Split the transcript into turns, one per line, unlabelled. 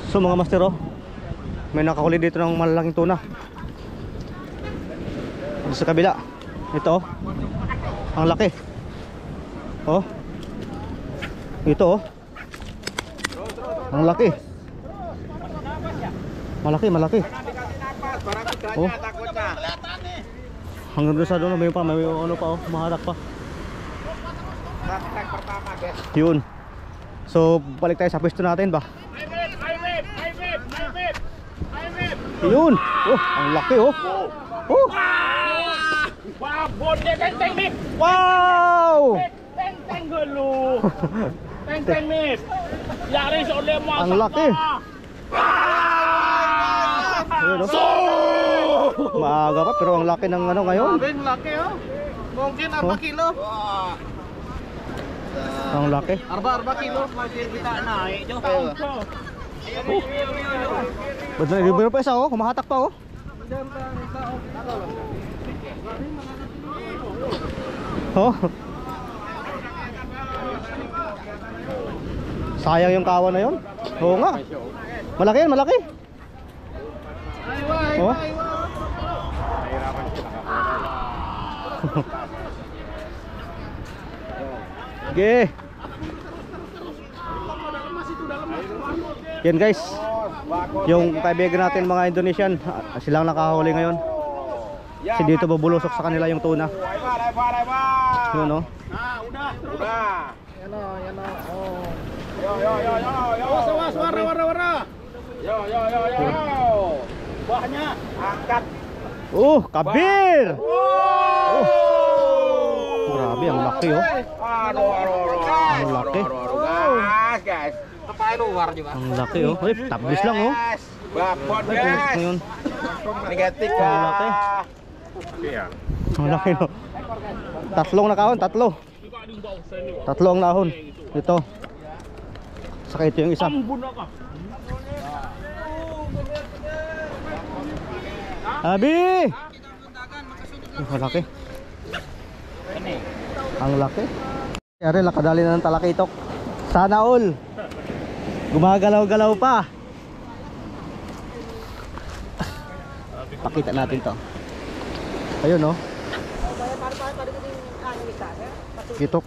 So mga master, oh, may nakahuli dito ng malalaking tuna. Dito sa kabila. Ito, oh. Ang laki. Oh. Ito, oh. Ang laki. Malaki, malaki. Oh. Hanggang doon sa doon, may ano pa, oh, maharap pa. Yun. So, balik tayo sa pwesto natin ba? Yun. Oh, ang laki, oh. Oh. Wow! Ang laki. Ayun, oh. Maaga pa pero ang laki ng ano ngayon.
Ang laki, oh. Mungkin 4 kilo.
Ang laki.
4 kilo. Kita na, ito.
Ba't na ibiro pa isa, oh? Kumahatak pa, oh. Oh. Sayang yung kawan na yun. Oo nga. Malaki yan, malaki. Oh. Okay. Yan guys, yung kaibigan natin mga Indonesian, silang nakahuli ngayon. Kasi dito bubulusok sa kanila yung tuna. Yun, no?
Udah. Yan o. Oh. Yo. Awas, wara. Yo. Buahnya angkat.
Kabir. Grabe, ang laki, oh. Ang laki.
Guys. Apa luar juga.
Ang laki, oh. Tablis lang, oh.
Babon,
Ay,
guys.
ngayon.
Negatif.
Ang laki.
Iya.
Ang laki, no. Tatlong nakahon, tatlo. Tatlo ang nahon. Ito. Saka ito yung isa. Abi! Ang laki. Ang laki. Kaya rin, nakadali na ng talakitok. Sana all. Gumagalaw-galaw pa. Pakita natin to. Ayun, no. Kitok.